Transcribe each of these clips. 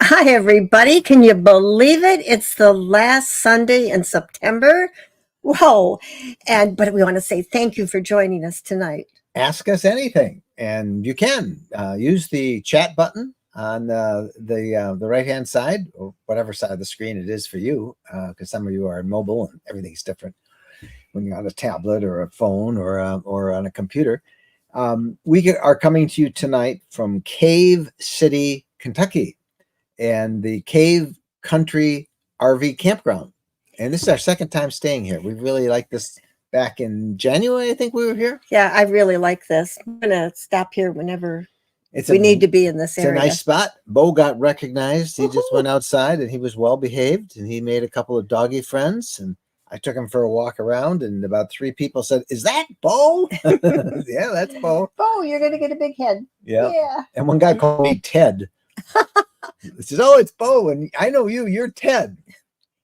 Hi, everybody. Can you believe it? It's the last Sunday in September. Whoa. But we want to say thank you for joining us tonight. Ask us anything, and you can use the chat button on the right-hand side, or whatever side of the screen it is for you, because some of you are mobile and everything's different when you're on a tablet or a phone or on a computer. We are coming to you tonight from Cave City, Kentucky, and the Cave Country RV Campground. And this is our second time staying here. We really like this. Back in January, I think we were here. Yeah, I really like this. I'm going to stop here whenever we need to be in this area. It's a nice spot. Bo got recognized. He just went outside and he was well behaved, and he made a couple of doggy friends, and I took him for a walk around, and about 3 people said, "Is that Bo?" Yeah, that's Bo. Bo, you're going to get a big head. Yeah. And one guy called me Ted. He says, "Oh, it's Bo, and I know you. You're Ted."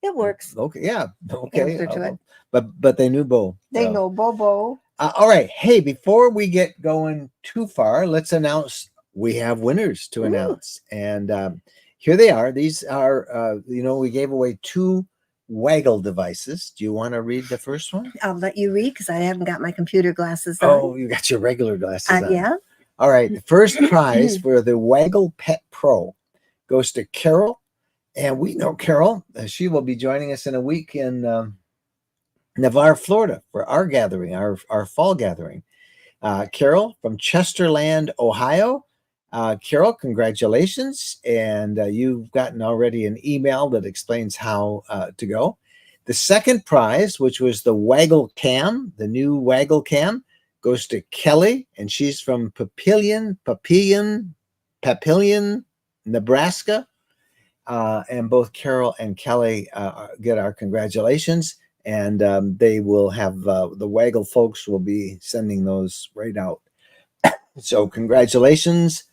It works. Okay. Yeah. Okay. But they knew Bo. They know Bo. All right. Hey, before we get going too far, let's announce we have winners to announce. And here they are. These are, we gave away 2 Waggle devices. Do you want to read the first one? I'll let you read because I haven't got my computer glasses on. Oh, you got your regular glasses on. Yeah. All right. The first prize for the Waggle Pet Pro goes to Carol. And we know Carol. She will be joining us in a week in Navarre, Florida, for our gathering, our fall gathering. Carol from Chesterland, Ohio. Carol, congratulations. And you've gotten already an email that explains how to go. The second prize, which was the Waggle Cam, the new Waggle Cam, goes to Kelly, and she's from Papillion, Nebraska. And both Carol and Kelly get our congratulations. And they will have the Waggle folks will be sending those right out. So congratulations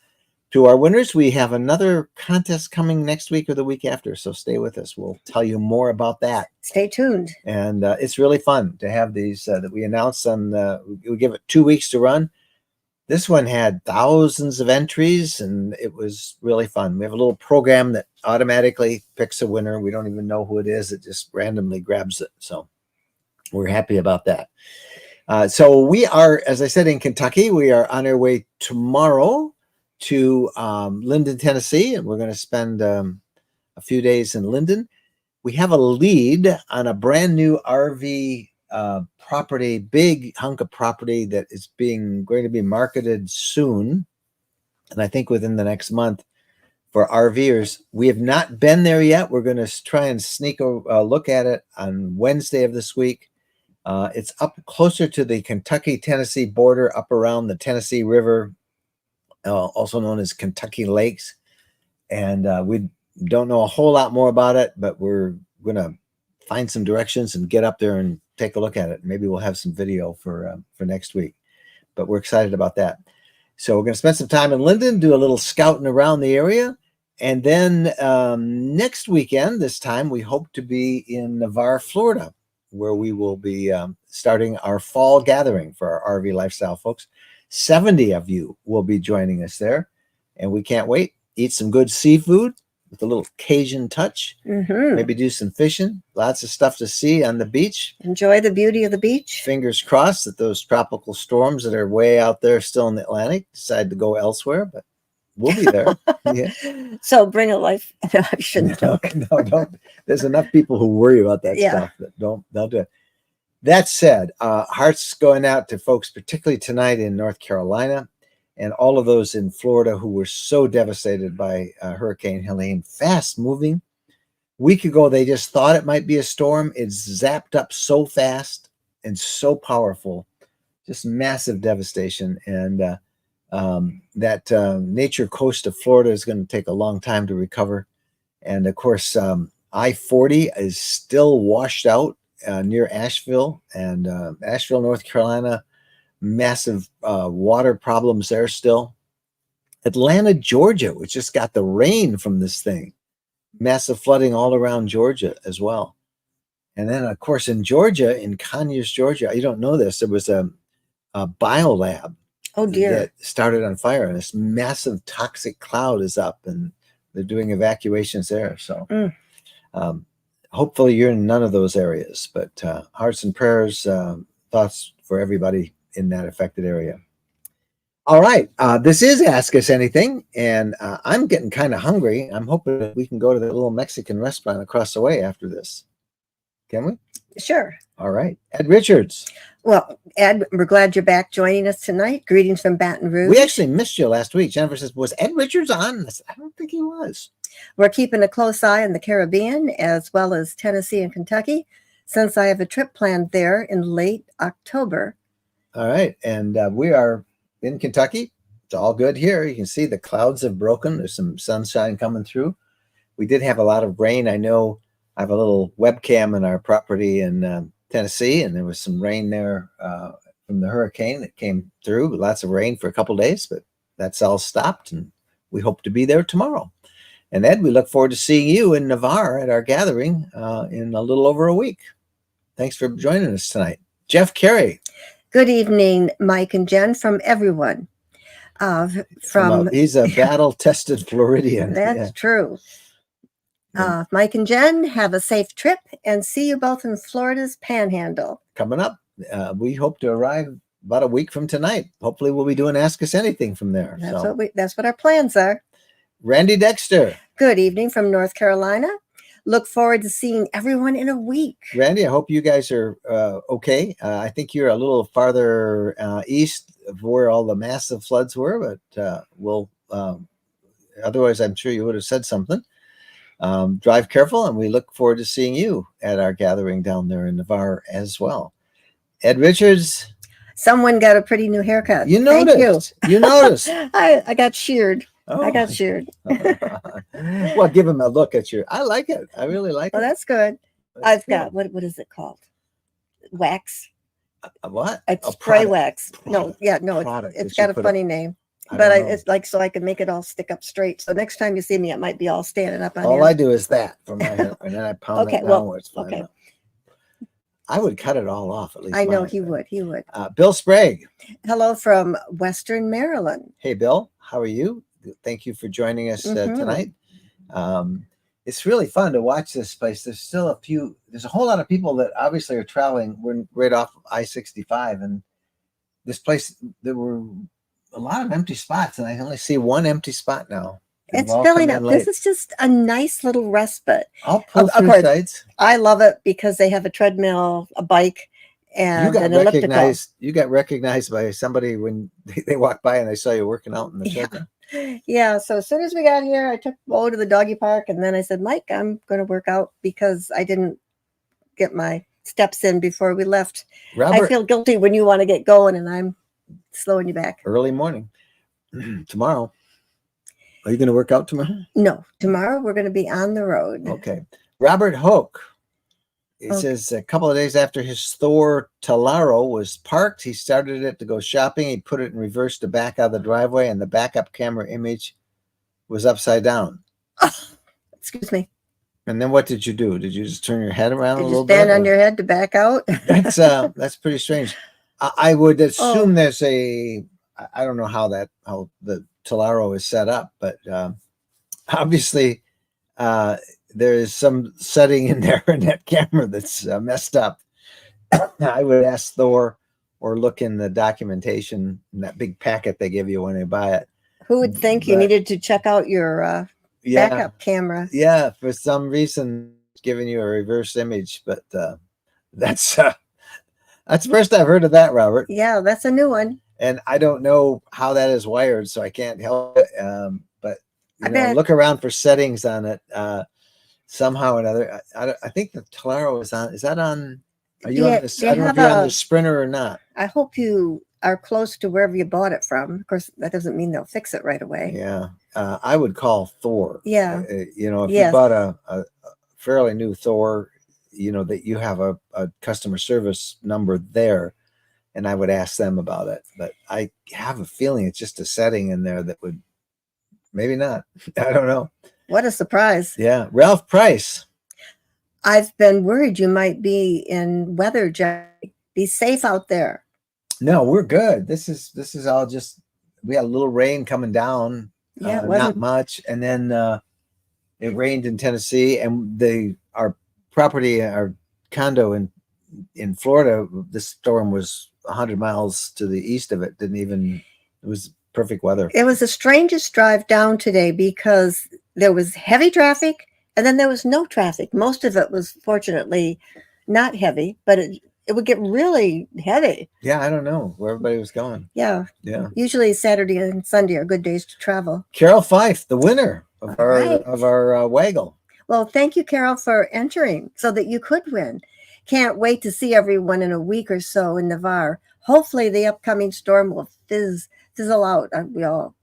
to our winners. We have another contest coming next week or the week after. So stay with us. We'll tell you more about that. Stay tuned. And it's really fun to have these that we announce on. We give it 2 weeks to run. This one had thousands of entries, and it was really fun. We have a little program that automatically picks a winner. We don't even know who it is. It just randomly grabs it. So we're happy about that. So we are, as I said, in Kentucky. We are on our way tomorrow to Linden, Tennessee, and we're going to spend a few days in Linden. We have a lead on a brand new RV property, big hunk of property that is going to be marketed soon, and I think within the next month, for RVers. We have not been there yet. We're going to try and sneak a look at it on Wednesday of this week. It's up closer to the Kentucky-Tennessee border, up around the Tennessee River, also known as Kentucky Lakes, and we don't know a whole lot more about it, but we're going to find some directions and get up there and take a look at it. Maybe we'll have some video for next week, but we're excited about that. So we're going to spend some time in Linden, do a little scouting around the area, and then next weekend, this time, we hope to be in Navarre, Florida, where we will be starting our fall gathering for our RV lifestyle folks. 70 of you will be joining us there, and we can't wait. Eat some good seafood with a little Cajun touch. Maybe do some fishing. Lots of stuff to see on the beach. Enjoy the beauty of the beach. Fingers crossed that those tropical storms that are way out there still in the Atlantic decide to go elsewhere, but we'll be there. Yeah. So bring a life. No, I shouldn't. No, don't. There's enough people who worry about that stuff that don't do it. That said, hearts going out to folks, particularly tonight in North Carolina, and all of those in Florida who were so devastated by Hurricane Helene. Fast moving. A week ago, they just thought it might be a storm. It's zapped up so fast and so powerful. Just massive devastation. And that nature coast of Florida is going to take a long time to recover. And of course, I-40 is still washed out near Asheville, and Asheville, North Carolina. Massive water problems there still. Atlanta, Georgia, which just got the rain from this thing. Massive flooding all around Georgia as well. And then, of course, in Georgia, in Conyers, Georgia, you don't know this, there was a biolab that started on fire, and this massive toxic cloud is up, and they're doing evacuations there. So Mm. hopefully you're in none of those areas, but hearts and prayers, thoughts for everybody in that affected area. All right. This is Ask Us Anything, and I'm getting kind of hungry. I'm hoping that we can go to the little Mexican restaurant across the way after this. Can we? Sure. All right. Ed Richards. Well, Ed, we're glad you're back joining us tonight. Greetings from Baton Rouge. We actually missed you last week. Jennifer says, was Ed Richards on? I said, I don't think he was. We're keeping a close eye on the Caribbean as well as Tennessee and Kentucky, since I have a trip planned there in late October. All right. And we are in Kentucky. It's all good here. You can see the clouds have broken. There's some sunshine coming through. We did have a lot of rain. I know I have a little webcam in our property in Tennessee, and there was some rain there from the hurricane that came through. Lots of rain for a couple of days, but that's all stopped, and we hope to be there tomorrow. And Ed, we look forward to seeing you in Navarre at our gathering in a little over a week. Thanks for joining us tonight. Jeff Carey. Good evening, Mike and Jen, from everyone. He's a battle-tested Floridian. That's true. Mike and Jen, have a safe trip and see you both in Florida's Panhandle. Coming up, we hope to arrive about a week from tonight. Hopefully we'll be doing Ask Us Anything from there. That's what our plans are. Randy Dexter. Good evening from North Carolina. Look forward to seeing everyone in a week. Randy, I hope you guys are okay. I think you're a little farther east of where all the massive floods were, but otherwise I'm sure you would have said something. Drive careful, and we look forward to seeing you at our gathering down there in Navarre as well. Ed Richards. Someone got a pretty new haircut. You noticed. Thank you. You noticed. I got sheared. Oh. I got sheared. Well, give him a look at I like it. I really like it. Well, that's good. That's got, what is it called? Wax. What? It's spray wax. No, it's got a funny name. But it's like, so I can make it all stick up straight. So next time you see me, it might be all standing up on all I do is that for my hair, and then I pound it down where it's fine. Okay. I would cut it all off at least. I know he would. Bill Sprague. Hello from Western Maryland. Hey, Bill. How are you? Thank you for joining us tonight. It's really fun to watch this place. There's a whole lot of people that obviously are traveling. We're right off I-65, and this place, there were a lot of empty spots, and I only see one empty spot now. It's filling up. This is just a nice little respite. I'll pull through sites. I love it because they have a treadmill, a bike, and an elliptical. You got recognized by somebody when they walked by and they saw you working out in the treadmill. Yeah. So as soon as we got here, I took Bo to the doggy park, and then I said, Mike, I'm going to work out because I didn't get my steps in before we left. Robert, I feel guilty when you want to get going, and I'm slowing you back. Early morning. Tomorrow. Are you going to work out tomorrow? No. Tomorrow we're going to be on the road. Okay. Robert Hoke. He says a couple of days after his Thor Talaro was parked, he started it to go shopping. He put it in reverse to back out of the driveway, and the backup camera image was upside down. Oh, excuse me. And then what did you do? Did you just turn your head around a little bit? Did you stand on your head to back out? That's pretty strange. I would assume there's I don't know how the Talaro is set up, but obviously there is some setting in there in that camera that's messed up. I would ask Thor or look in the documentation in that big packet they give you when they buy it. Who would think you needed to check out your backup camera? Yeah, for some reason it's giving you a reverse image, but that's the first I've heard of that, Robert. Yeah, that's a new one. And I don't know how that is wired, so I can't help it. But look around for settings on it. Somehow or another, I think the Talaro is on. Is that on? Are you on the? I don't know if you're on the Sprinter or not. I hope you are close to wherever you bought it from. Of course, that doesn't mean they'll fix it right away. Yeah, I would call Thor. Yeah, if you bought a fairly new Thor, that you have a customer service number there, and I would ask them about it. But I have a feeling it's just a setting in there that would maybe not. I don't know. What a surprise. Yeah. Ralph Price. I've been worried you might be in weather, Jack. Be safe out there. No, we're good. This is all just, we had a little rain coming down. Yeah, not much. And then It rained in Tennessee, and our property, our condo in Florida, the storm was 100 miles to the east of it. It was perfect weather. It was the strangest drive down today because there was heavy traffic and then there was no traffic. Most of it was fortunately not heavy, but it would get really heavy. Yeah, I don't know where everybody was going. Yeah. Yeah. Usually Saturday and Sunday are good days to travel. Carol Fife, the winner of Right. our Waggle. Well, thank you, Carol, for entering so that you could win. Can't wait to see everyone in a week or so in Navarre. Hopefully the upcoming storm will fizzle out. We all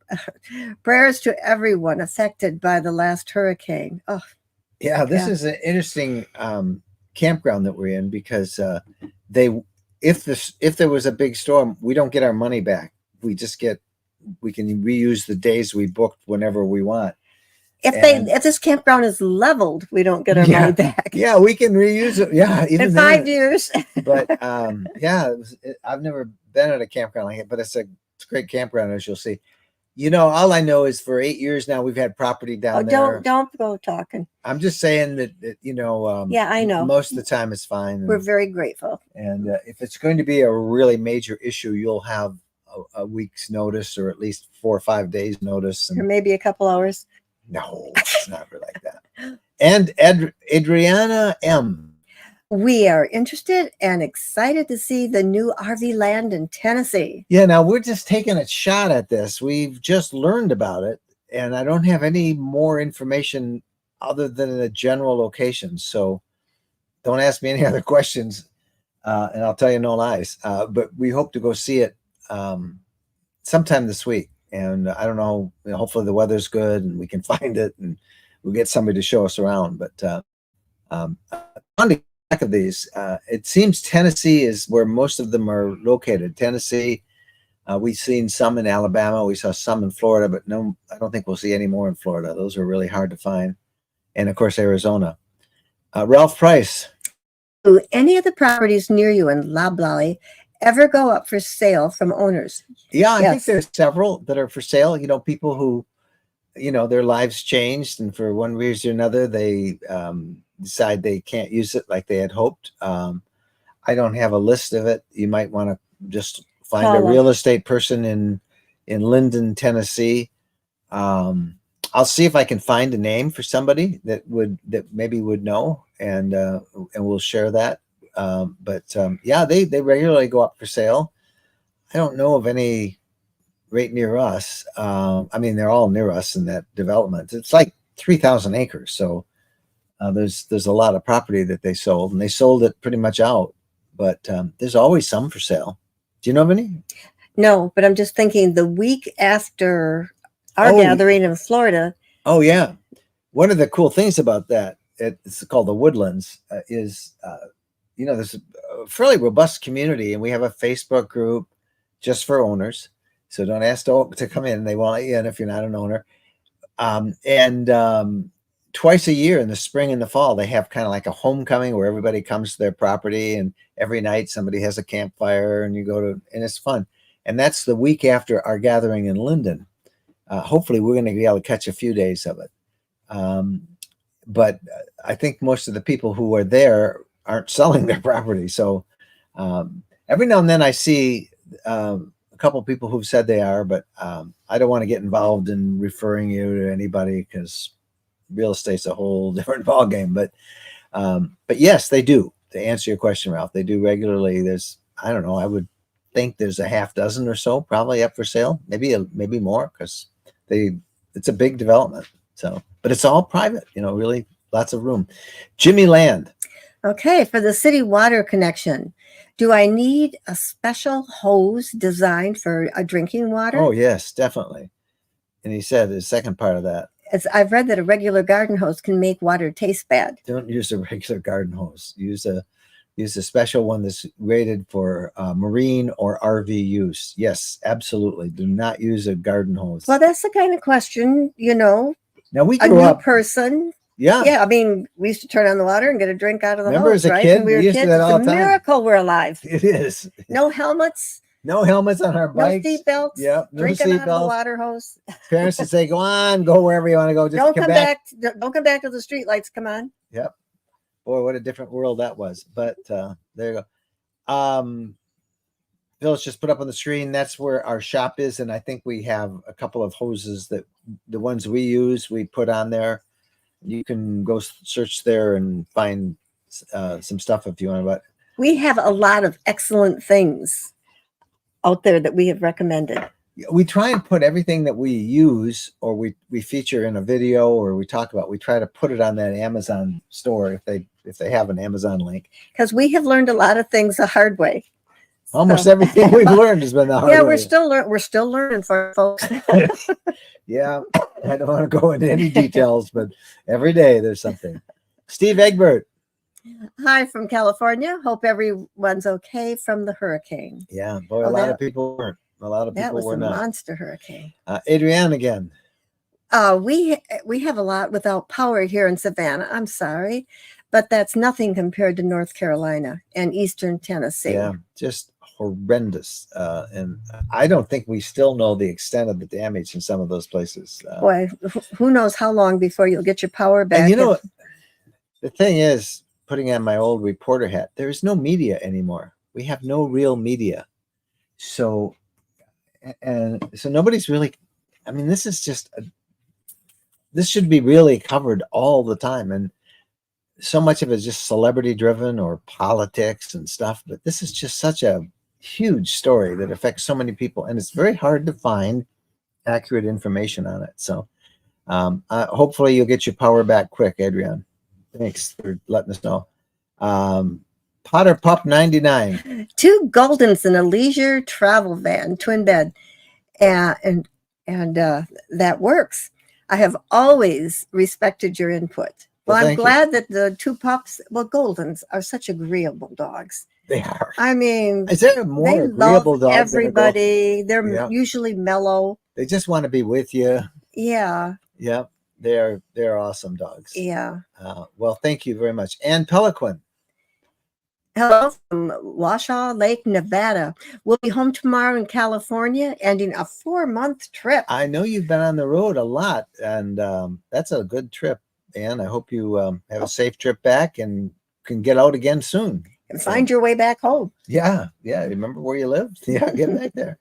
prayers to everyone affected by the last hurricane. Oh, yeah, this is an interesting campground that we're in because if there was a big storm, we don't get our money back. We can reuse the days we booked whenever we want. If this campground is leveled, we don't get our money back. Yeah, we can reuse it. Yeah, even in 5 years. But I've never been at a campground like it, but it's a great campground, as you'll see. All I know is for 8 years now we've had property down there. Don't go talking. I'm just saying that yeah, I know. Most of the time it's fine. We're very grateful. And if it's going to be a really major issue, you'll have a week's notice, or at least 4 or 5 days notice, or maybe a couple hours. No, it's not like that. And Adriana M. We are interested and excited to see the new RV land in Tennessee. Yeah, now we're just taking a shot at this. We've just learned about it, and I don't have any more information other than a general location. So don't ask me any other questions, and I'll tell you no lies. But we hope to go see it sometime this week. And I don't know, hopefully the weather's good and we can find it and we'll get somebody to show us around. But on the back of these, it seems Tennessee is where most of them are located. Tennessee, we've seen some in Alabama. We saw some in Florida, but no, I don't think we'll see any more in Florida. Those are really hard to find. And of course, Arizona. Ralph Price. Do any of the properties near you in Loblolly ever go up for sale from owners? Yeah, I think there's several that are for sale. People who, their lives changed, and for one reason or another, they decide they can't use it like they had hoped. I don't have a list of it. You might want to just find a real estate person in Linden, Tennessee. I'll see if I can find a name for somebody that maybe would know, and we'll share that. Yeah, they regularly go up for sale. I don't know of any right near us. I mean, they're all near us in that development. It's like 3,000 acres. So there's a lot of property that they sold, and they sold it pretty much out. But there's always some for sale. Do you know of any? No, but I'm just thinking the week after our gathering in Florida. Oh, yeah. One of the cool things about that, it's called the Woodlands, is, there's a fairly robust community, and we have a Facebook group just for owners. So don't ask to come in. They won't let you in if you're not an owner. Twice a year in the spring and the fall, they have kind of like a homecoming where everybody comes to their property, and every night somebody has a campfire and and it's fun. And that's the week after our gathering in Linden. Hopefully we're going to be able to catch a few days of it. But I think most of the people who are there aren't selling their property. So every now and then I see a couple of people who've said they are, but I don't want to get involved in referring you to anybody because real estate's a whole different ballgame. But yes, they do. To answer your question, Ralph, they do regularly. I don't know, I would think there's a half dozen or so probably up for sale, maybe more, because it's a big development. So, but it's all private, really lots of room. Jimmy Land. Okay, for the city water connection, do I need a special hose designed for a drinking water? Oh, yes, definitely. And he said the second part of that. I've read that a regular garden hose can make water taste bad. Don't use a regular garden hose. Use a special one that's rated for marine or RV use. Yes, absolutely. Do not use a garden hose. Well, that's the kind of question, Now we a grew new up. person. Yeah. Yeah. I mean, we used to turn on the water and get a drink out of the Remember hose, as a right? kid, When we were we used to kids, do that all it's the a time. miracle we're alive. It is. No helmets, No helmets on our No bikes. seat belts. Yep. No Drinking seat out of a belts. water hose. Parents would say, "Go on, go wherever you want to go. Just Don't come come back." back. Don't come back to the street lights. Come on. Yep. Boy, what a different world that was. But there you go. Phyllis just put up on the screen. That's where our shop is, and I think we have a couple of hoses that the ones we use we put on there. You can go search there and find some stuff if you want. But We have a lot of excellent things out there that we have recommended. we try and put everything that we use or we feature in a video or we talk about. We try to put it on that Amazon store if they have an Amazon link. Because we have learned a lot of things the hard way. Almost So- everything we've learned has been the hard Yeah, way. we're still learning for folks. Yeah, I don't want to go into any details, but every day there's something. Steve Egbert. Hi from California. Hope everyone's okay from the hurricane. Yeah, boy, Oh, a lot that- of people weren't. A lot of That people was were a not. monster hurricane. Adrienne again. We have a lot without power here in Savannah. I'm sorry, but that's nothing compared to North Carolina and Eastern Tennessee. Yeah, just horrendous. And I don't think we still know the extent of the damage in some of those places. Boy, who knows how long before you'll get your power back? And you know, the thing is, putting on my old reporter hat, there is no media anymore. We have no real media. So nobody's really, I mean, this is just, this should be really covered all the time. And so much of it is just celebrity driven or politics and stuff. But this is just such a huge story that affects so many people. And it's very hard to find accurate information on it. So hopefully you'll get your power back quick, Adrienne. Thanks for letting us know. Potter Pup 99. 2 Goldens in a leisure travel van, twin bed, and that works. I have always respected your input. Well, I'm thank you. glad that the 2 pups, Goldens, are such agreeable dogs. They are. I mean, Is there a more they agreeable love dog everybody. They're Yeah. usually mellow. They just want to be with you. Yeah, Yep. They're awesome dogs. yeah. Well, thank you very much. Ann Peliquin. Hello from Washoe Lake, Nevada. We'll be home tomorrow in California, ending a 4-month trip. I know you've been on the road a lot, and that's a good trip, Ann. I hope you have a safe trip back and can get out again soon. And find your way back home. Yeah. Remember where you lived? Yeah, get back there.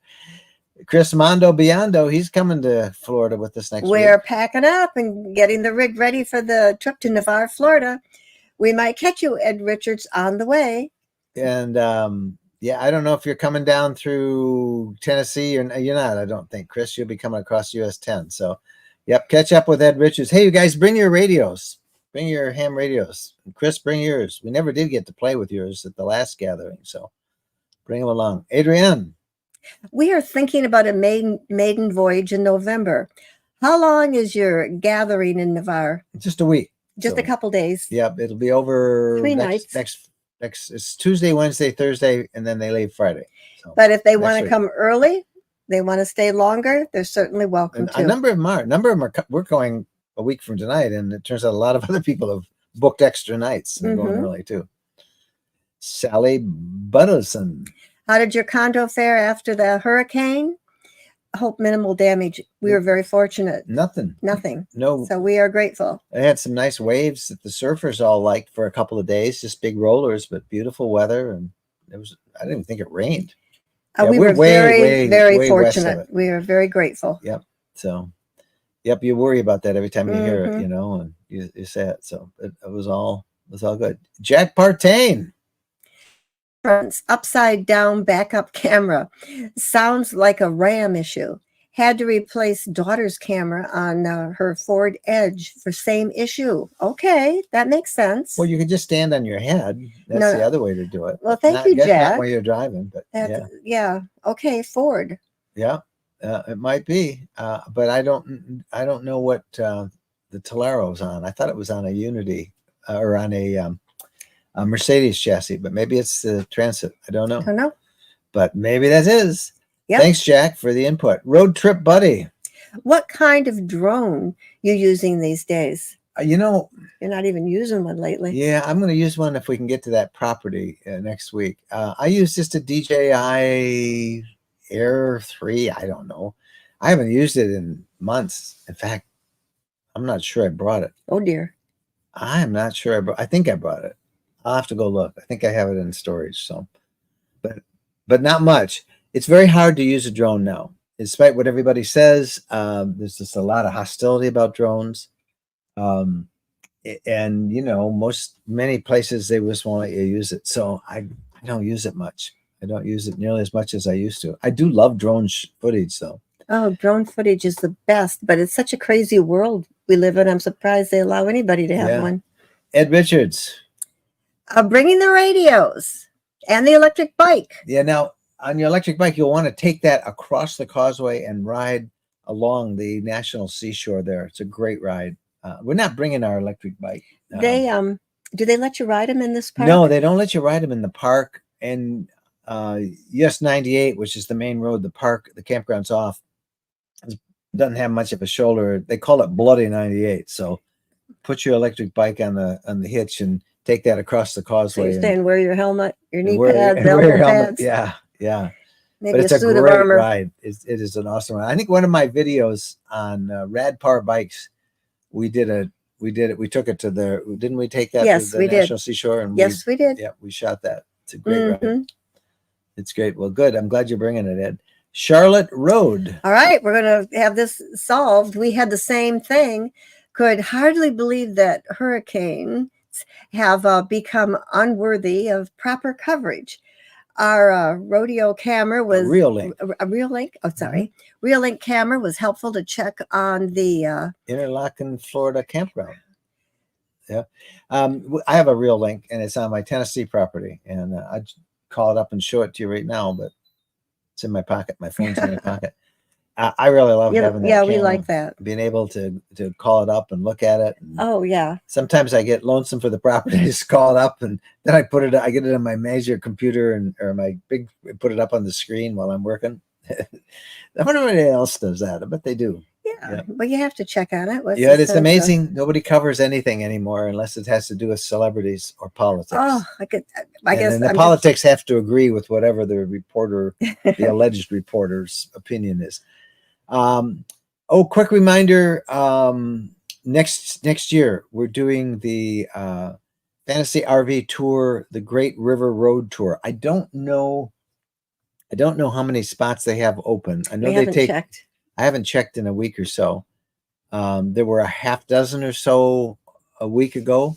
Chris Mondo Biondo, he's coming to Florida with us next We're week. packing up and getting the rig ready for the trip to Navarre, Florida. We might catch you, Ed Richards, on the way. And I don't know if you're coming down through Tennessee or you're not. I don't think, Chris, you'll be coming across US 10. So, yep, catch up with Ed Richards. Hey, you guys, bring your radios. Bring your ham radios. And Chris, bring yours. We never did get to play with yours at the last gathering, so bring them along. Adrienne. We are thinking about a maiden voyage in November. How long is your gathering in Navarre? Just a week. Just a couple days. Yep, it'll be over 3 nights. Next, it's Tuesday, Wednesday, Thursday, and then they leave Friday. So, But if they want to week. come early, they want to stay longer, they're certainly welcome a to. number of them are. We're going a week from tonight, and it turns out a lot of other people have booked extra nights and going early too. Sally Butterson. How did your condo fare after the hurricane? Hope minimal damage. We were very fortunate. Nothing. No. So we are grateful. I had some nice waves that the surfers all liked for a couple of days, just big rollers, but beautiful weather. And I didn't even think it rained. We we're were way very west of fortunate. it. We are very grateful. Yep. So, you worry about that every time you hear it, Mhm. and you say it. So it was all good. Jack Partain. Upside down backup camera. Sounds like a RAM issue. Had to replace daughter's camera on her Ford Edge for same issue. Okay, that makes sense. Well, you could just stand on your head. That's the other way to do it. Well, thank you, Jack. Not while you're driving, but Yeah. Okay, Ford. Yeah, it might be, but I don't know what the Tolero's on. I thought it was on a Unity or on a Mercedes chassis, but maybe it's the Transit. I don't know. But maybe that is. Yep. Thanks, Jack, for the input. Road Trip Buddy. What kind of drone you using these days? You're not even using one lately. Yeah, I'm going to use one if we can get to that property next week. I use just a DJI Air 3. I don't know. I haven't used it in months. In fact, I'm not sure I brought it. Oh dear. I'm not sure. I think I brought it. I'll have to go look. I think I have it in storage. So, but not much. It's very hard to use a drone now, despite what everybody says. There's just a lot of hostility about drones. And many places they just won't let you use it. So I don't use it much. I don't use it nearly as much as I used to. I do love drone footage though. Oh, drone footage is the best, but it's such a crazy world we live in. I'm surprised they allow anybody to have one. Ed Richards. Bringing the radios and the electric bike. Yeah, now on your electric bike, you'll want to take that across the causeway and ride along the National Seashore there. It's a great ride. We're not bringing our electric bike. They do they let you ride them in this park? No, they don't let you ride them in the park. And US 98, which is the main road, the campground's off, doesn't have much of a shoulder. They call it Bloody 98. So put your electric bike on the hitch and take that across the causeway. So you're saying wear your helmet, your knee pads, elbow pads. Yeah. Maybe but it's a suit a of great armor. ride. It is an awesome ride. I think one of my videos on Rad Power Bikes, we took it to didn't we take that to the National Seashore? And yes, we did. Yeah, we shot that. It's a great ride. It's great. Well, good. I'm glad you're bringing it, Ed. Charlotte Road. All right, we're going to have this solved. We had the same thing. Could hardly believe that hurricanes have become unworthy of proper coverage. Our rodeo camera was Real Link. A Real Link. Oh, sorry. Real Link camera was helpful to check on the Interlaken, Florida campground. Yeah. I have a Real Link and it's on my Tennessee property. And I'd call it up and show it to you right now, but it's in my pocket. My phone's in my pocket. I really love having that. Yeah, camera, we like that. being able to call it up and look at it. And oh yeah. Sometimes I get lonesome for the property. I just call it up and then I get it on my major computer put it up on the screen while I'm working. I wonder if anybody else does that. I bet they do. Yeah. But you have to check on it. It's amazing. Nobody covers anything anymore unless it has to do with celebrities or politics. Oh, I guess the politics have to agree with whatever the reporter, the alleged reporter's opinion is. Quick reminder, next year we're doing the Fantasy RV Tour, the Great River Road Tour. I don't know how many spots they have open. I know checked. I haven't checked in a week or so. There were a half dozen or so a week ago,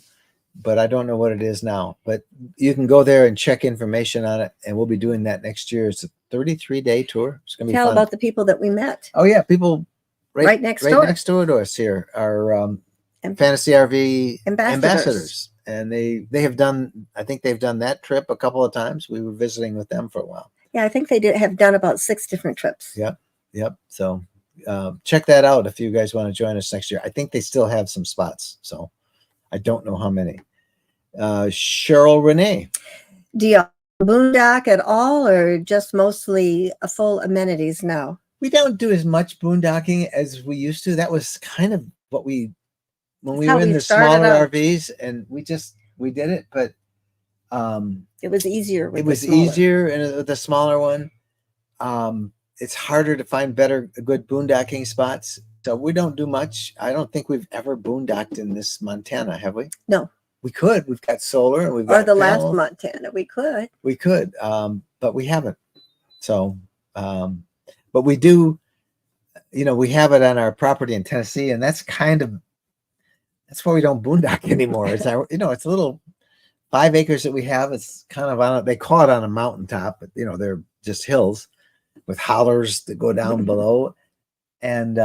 but I don't know what it is now. But you can go there and check information on it, and we'll be doing that next year. It's a 33-day tour. It's going to be fun. Tell about the people that we met. Oh yeah, people right next door to us here are Fantasy RV ambassadors, and they have done. I think they've done that trip a couple of times. We were visiting with them for a while. Yeah, I think they have done about 6 different trips. Yep. So check that out if you guys want to join us next year. I think they still have some spots, so I don't know how many. Cheryl Renee. Do you boondock at all or just mostly full amenities now? We don't do as much boondocking as we used to. That was kind of what when we were in the smaller RVs, and we did it, but it was easier. Easier and the smaller one. It's harder to find good boondocking spots. So we don't do much. I don't think we've ever boondocked in this Montana, have we? No. We could. We've got solar and we've got last Montana. We could. We could, but we haven't. So, but we do, we have it on our property in Tennessee, and that's why we don't boondock anymore. It's it's a little 5 acres that we have. It's kind of they call it on a mountaintop, but they're just hills with hollers that go down below, and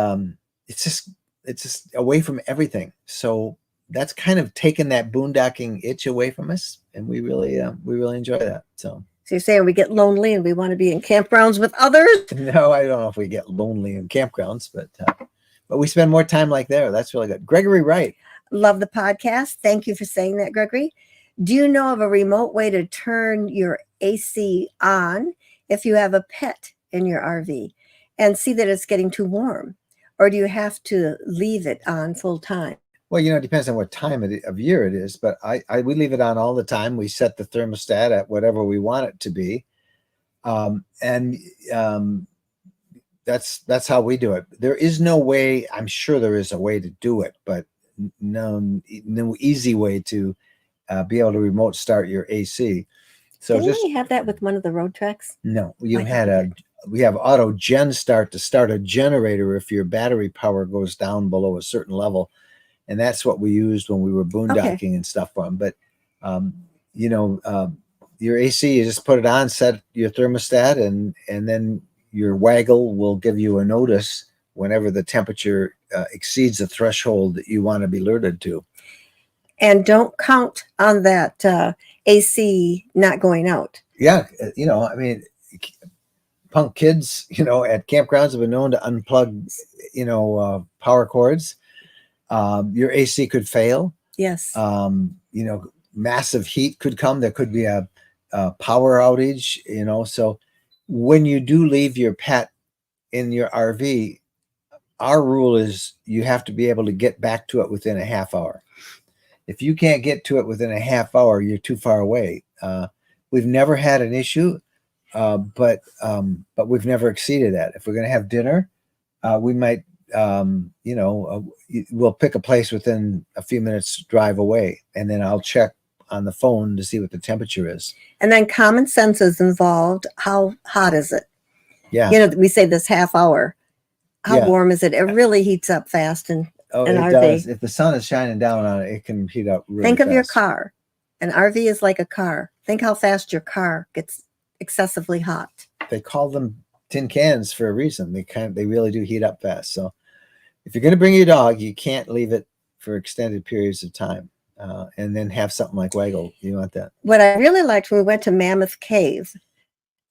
it's just away from everything. So that's kind of taken that boondocking itch away from us, and we really enjoy that. So you're saying we get lonely and we want to be in campgrounds with others? No, I don't know if we get lonely in campgrounds, but we spend more time like there. That's really good. Gregory Wright. Love the podcast. Thank you for saying that, Gregory. Do you know of a remote way to turn your AC on if you have a pet in your RV and see that it's getting too warm? Or do you have to leave it on full time? Well, it depends on what time of year it is, but we leave it on all the time. We set the thermostat at whatever we want it to be. And that's how we do it. There is no way. I'm sure there is a way to do it, but no easy way to be able to remote start your AC. So Didn't just we have that with one of the road tracks? no, you I had thought we have auto gen start to start a generator if your battery power goes down below a certain level, and that's what we used when we were boondocking and stuff on. But um, you know, your AC, you just put it on, set your thermostat, and then your Waggle will give you a notice whenever the temperature exceeds the threshold that you want to be alerted to. And don't count on that AC not going out. Yeah, I mean, punk kids, at campgrounds have been known to unplug, power cords. Your AC could fail. Yes. Massive heat could come. There could be a power outage, so when you do leave your pet in your RV, our rule is you have to be able to get back to it within a half hour. If you can't get to it within a half hour, you're too far away. We've never had an issue, but we've never exceeded that. If we're going to have dinner, we might, we'll pick a place within a few minutes drive away, and then I'll check on the phone to see what the temperature is. And then common sense is involved. How hot is it? Yeah. We say this half hour. How Yeah. warm is it? It really heats up fast in Oh, an it RV. does. If the sun is shining down on it, it can heat up really Think of your fast. car. An RV is like a car. Think how fast your car gets excessively hot. They call them tin cans for a reason. They really do heat up fast. So if you're going to bring your dog, you can't leave it for extended periods of time. And then have something like Waggle. You want that. What I really liked when we went to Mammoth Cave,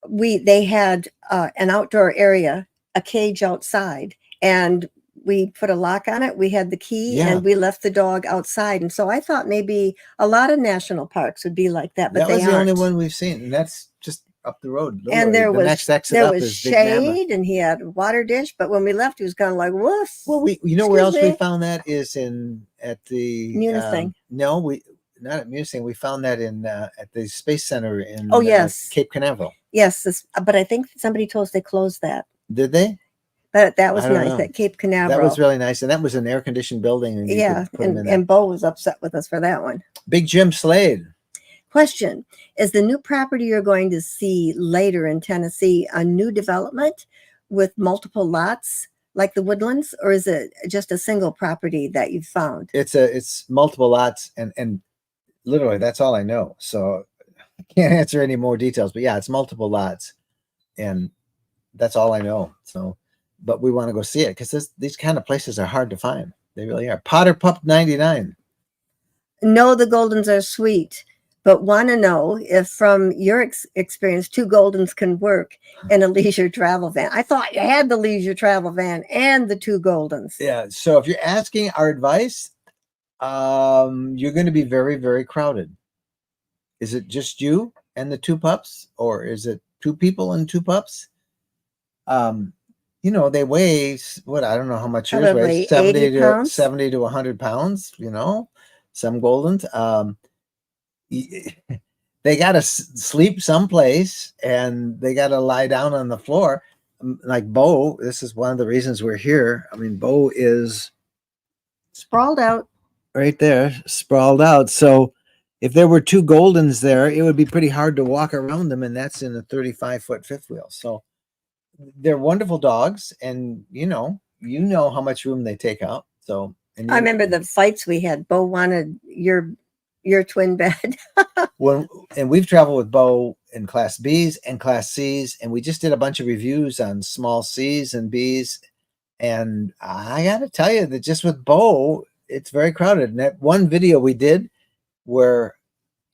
they had an outdoor area, a cage outside, and we put a lock on it. We had the key, Yeah. and we left the dog outside. And so I thought maybe a lot of national parks would be like that, but That they was the only aren't. one we've seen, and that's just up the road. And there the was next exit there up was is Big Mammoth. shade, and he had a water dish. But when we left, he was kind of like, "Woof." Well, you know where else Excuse we me? found that is at the Munising. No, we not at Munising. We found that at the Space Center in Oh, yes. Cape Canaveral. Yes, but I think somebody told us they closed that. Did they? But that was I don't nice know. at Cape Canaveral. That was really nice, and that was an air conditioned building. And you could put them in and Bo was upset with us for that one. Big Jim Slade. Question: is the new property you're going to see later in Tennessee a new development with multiple lots like the Woodlands, or is it just a single property that you've found? It's multiple lots, and literally that's all I know. So I can't answer any more details. But yeah, it's multiple lots, and that's all I know. So, but we want to go see it because these kind of places are hard to find. They really are. Potter Pup 99. No, the Goldens are sweet, but want to know if from your experience, 2 Goldens can work in a leisure travel van. I thought you had the leisure travel van and the 2 Goldens. Yeah. So if you're asking our advice, you're going to be very, very crowded. Is it just you and the 2 pups, or is it 2 people and 2 pups? They weigh what, I don't know how much yours weighs, 70 to 100 pounds, some Goldens. They got to sleep someplace, and they got to lie down on the floor. Like Bo, this is one of the reasons we're here. I mean, Bo is sprawled out right there, sprawled out. So if there were 2 Goldens there, it would be pretty hard to walk around them, and that's in a 35-foot fifth wheel. So they're wonderful dogs, and you know how much room they take up. So I remember the fights we had. Bo wanted your twin bed. And we've traveled with Bo in Class Bs and Class Cs, and we just did a bunch of reviews on small Cs and Bs. And I got to tell you that just with Bo, it's very crowded. And that one video we did where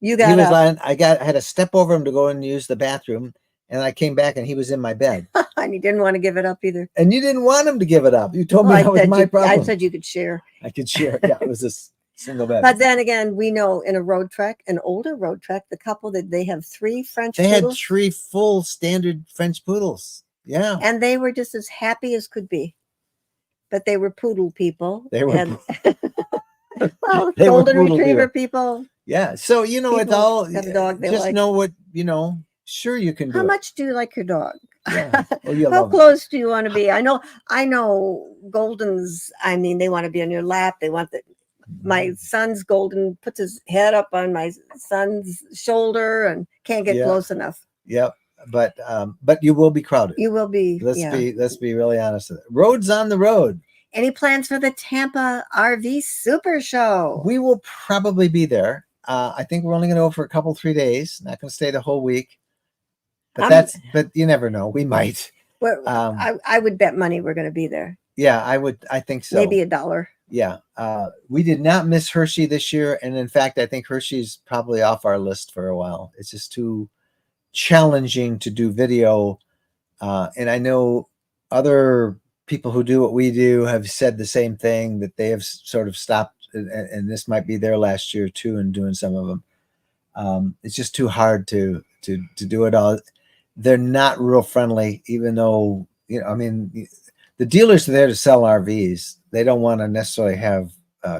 he was lying, I had to step over him to go and use the bathroom, and I came back and he was in my bed. And he didn't want to give it up either. And you didn't want him to give it up. You told me that was my problem. I said you could share. I could share. Yeah, it was a single bed. But then again, we know in an older road trek, the couple that they have 3 French poodles. They had 3 full standard French poodles. Yeah. And they were just as happy as could be. But they were poodle people. They were golden retriever people. Yeah. So, it's all have a dog they just like. know what, Sure, you can do How it. much do you like your dog? Yeah. Oh, you How love it. close do you want to be? I know Goldens, I mean, they want to be on your lap. They want my son's Golden puts his head up on my son's shoulder and can't get Yeah. close enough. Yep. But you will be crowded. You will be. Let's be really honest with it. Roads on the road. Any plans for the Tampa RV Super Show? We will probably be there. I think we're only going to go for a couple, 3 days. Not going to stay the whole week. But but you never know. We might. I would bet money we're going to be there. Yeah, I think so. Maybe $1. Yeah. We did not miss Hershey this year. And in fact, I think Hershey's probably off our list for a while. It's just too challenging to do video. And I know other people who do what we do have said the same thing, that they have sort of stopped, and this might be their last year too, and doing some of them. It's just too hard to do it all. They're not real friendly, even though, I mean, the dealers are there to sell RVs. They don't want to necessarily have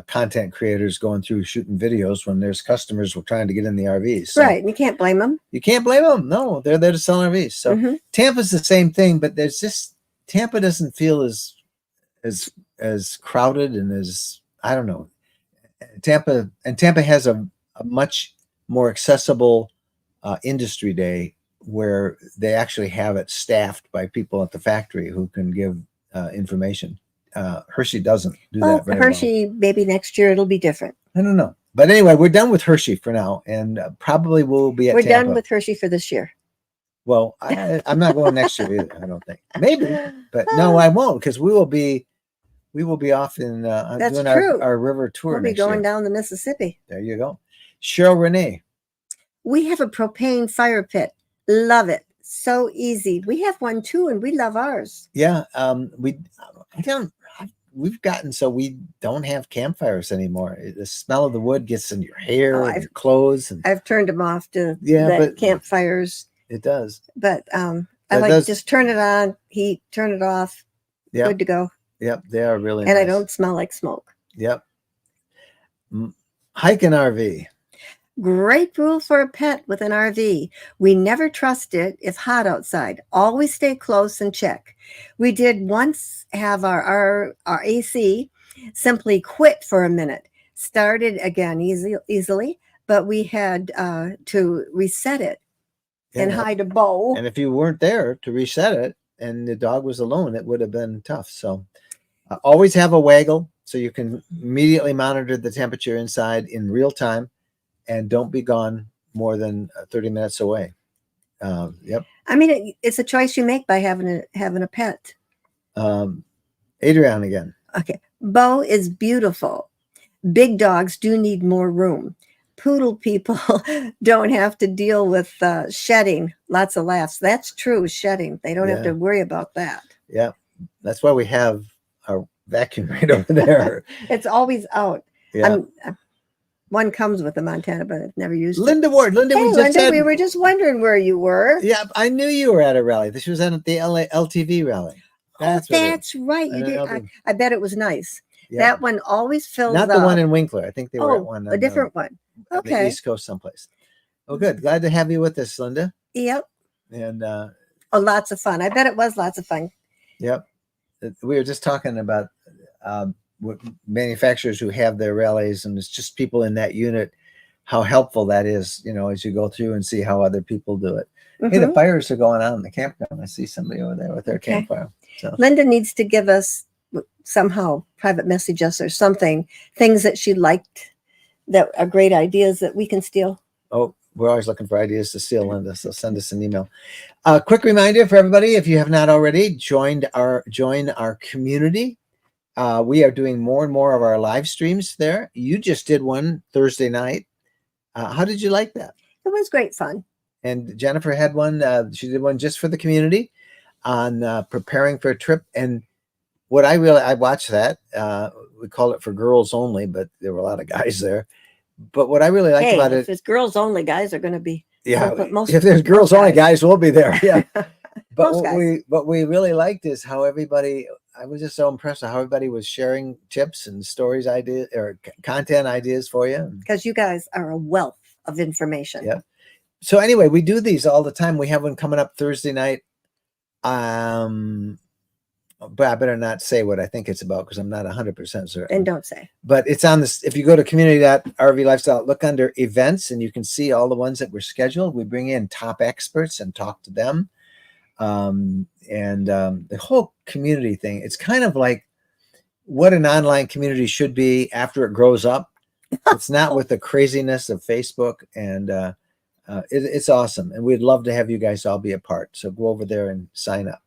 content creators going through shooting videos when there's customers who are trying to get in the RVs. So right. You can't blame them. You can't blame them. No, they're there to sell RVs. So Tampa's the same thing, but there's just, Tampa doesn't feel as crowded and as, I don't know. Tampa has a much more accessible industry day where they actually have it staffed by people at the factory who can give information. Hershey doesn't do that very Hershey, well. Maybe next year it'll be different. I don't know. But anyway, we're done with Hershey for now, and probably we'll be at Tampa. We're done with Hershey for this year. Well, I'm not going next year either. I don't think. Maybe, but no, I won't, because we will be off in doing our river tour. We'll be going down the Mississippi. There you go. Cheryl Renee. We have a propane fire pit. Love it. So easy. We have one too, and we love ours. Yeah. We've gotten so we don't have campfires anymore. The smell of the wood gets in your hair and your clothes. And I've turned them off to campfires. It does. But I just turn it on, heat, turn it off. Yep. Good to go. Yep. They are really nice. And I don't smell like smoke. Yep. Hike an RV. Great rule for a pet with an RV. We never trust it if hot outside. Always stay close and check. We did once have our AC simply quit for a minute. Started again easily, but we had to reset it and hide a bow. And if you weren't there to reset it and the dog was alone, it would have been tough. So always have a Waggle so you can immediately monitor the temperature inside in real time. And don't be gone more than 30 minutes away. Yep. I mean, it's a choice you make by having a pet. Adrian again. Okay. Bo is beautiful. Big dogs do need more room. Poodle people don't have to deal with shedding. Lots of laughs. That's true. Shedding. They don't have to worry about that. Yeah. That's why we have our vacuum right over there. It's always out. Yeah. One comes with a Montana, but I've never used Linda it. Ward. Linda, we were just wondering where you were. Yeah, I knew you were at a rally. She was at the LA LTV rally. That's right. You did. I bet it was nice. Yeah. That one always fills Not the one in Winkler. I think they were at one. A different one. Okay. On the East Coast someplace. Oh, good. Glad to have you with us, Linda. Yep. And lots of fun. I bet it was lots of fun. Yep. We were just talking about what manufacturers who have their rallies, and it's just people in that unit, how helpful that is, as you go through and see how other people do it. Hey, the fires are going on in the campground. I see somebody over there with their campfire. So Linda needs to give us somehow private message us or something, things that she liked that are great ideas that we can steal. Oh, we're always looking for ideas to steal, Linda, so send us an email. Quick reminder for everybody, if you have not already join our community. We are doing more and more of our live streams there. You just did one Thursday night. How did you like that? It was great fun. And Jennifer had one. She did one just for the community on preparing for a trip. And what I watched that. We called it for girls only, but there were a lot of guys there. But what I really liked about it, if it's girls only, guys are going to be. Yeah, if there's girls only, guys will be there. Yeah. But what we really liked is how everybody. I was just so impressed with how everybody was sharing tips and stories, ideas, or content ideas for you. Because you guys are a wealth of information. Yeah. So anyway, we do these all the time. We have one coming up Thursday night. But I better not say what I think it's about because I'm not 100% certain. And don't say. But it's on this. If you go to community.rv lifestyle, look under events and you can see all the ones that were scheduled. We bring in top experts and talk to them. The whole community thing, it's kind of like what an online community should be after it grows up. It's not with the craziness of Facebook, and it's awesome. And we'd love to have you guys all be a part. So go over there and sign up.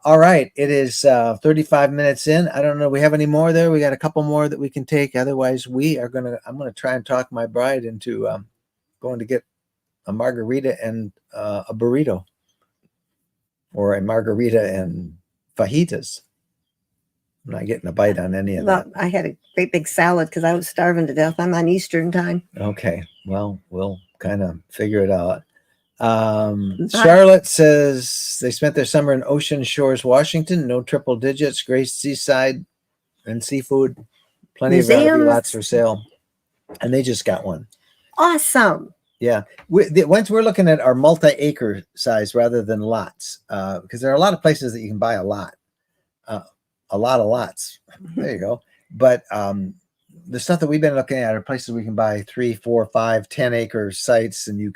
All right. It is 35 minutes in. I don't know. We have any more there? We got a couple more that we can take. Otherwise, I'm going to try and talk my bride into going to get a margarita and a burrito, or a margarita and fajitas. I'm not getting a bite on any of that. I had a great big salad because I was starving to death. I'm on Eastern time. Okay. Well, we'll kind of figure it out. Charlotte says they spent their summer in Ocean Shores, Washington. No triple digits, great seaside and seafood, plenty of RV lots for sale, and they just got one. Awesome. Yeah, once we're looking at our multi-acre size rather than lots, because there are a lot of places that you can buy a lot of lots. There you go. But the stuff that we've been looking at are places we can buy 3, 4, 5, 10-acre sites, and you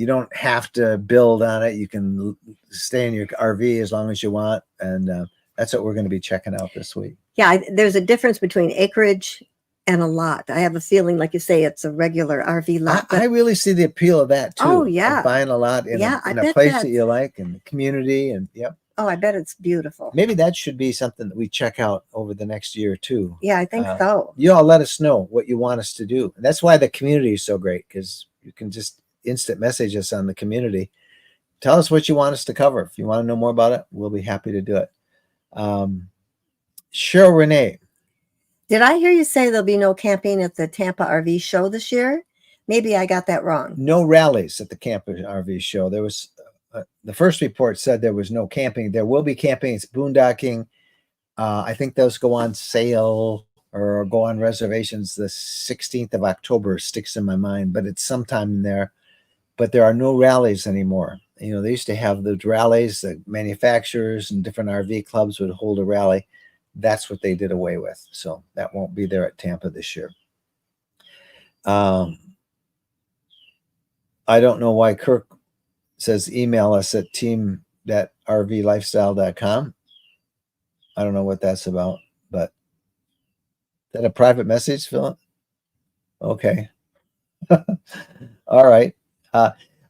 don't have to build on it. You can stay in your RV as long as you want. And that's what we're going to be checking out this week. Yeah, there's a difference between acreage and a lot. I have a feeling, like you say, it's a regular RV lot. I really see the appeal of that too. Oh, yeah. Buying a lot in a place that you like, and the community. And yep. Oh, I bet it's beautiful. Maybe that should be something that we check out over the next year or two. Yeah, I think so. You all let us know what you want us to do. And that's why the community is so great, because you can just instant message us on the community. Tell us what you want us to cover. If you want to know more about it, we'll be happy to do it. Cheryl Renee. Did I hear you say there'll be no camping at the Tampa RV show this year? Maybe I got that wrong. No rallies at the Tampa RV show. There was the first report said there was no camping. There will be camping. It's boondocking. I think those go on sale or go on reservations the 16th of October. Sticks in my mind, but it's sometime in there. But there are no rallies anymore. You know, they used to have those rallies. The manufacturers and different RV clubs would hold a rally. That's what they did away with. So that won't be there at Tampa this year. I don't know why Kirk says email us at team.rvlifestyle.com. I don't know what that's about, but is that a private message, Philip? Okay. All right.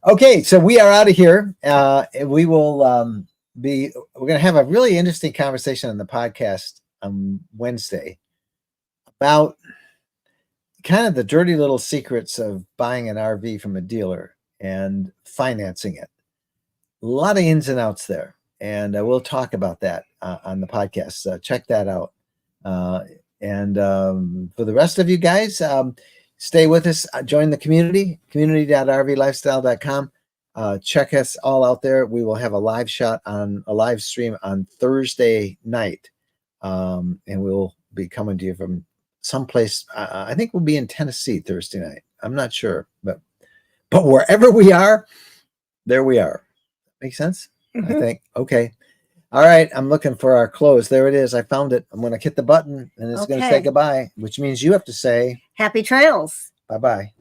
Okay, so we are out of here. We will we're going to have a really interesting conversation on the podcast on Wednesday about kind of the dirty little secrets of buying an RV from a dealer and financing it. A lot of ins and outs there, and we'll talk about that on the podcast. Check that out. And for the rest of you guys, stay with us. Join the community.rvlifestyle.com. Check us all out there. We will have a live stream on Thursday night. And we'll be coming to you from someplace. I think we'll be in Tennessee Thursday night. I'm not sure, but wherever we are, there we are. Make sense? Mm-hmm. I think. Okay. All right. I'm looking for our close. There it is. I found it. I'm going to hit the button and it's going to say goodbye, which means you have to say happy trails. Bye-bye.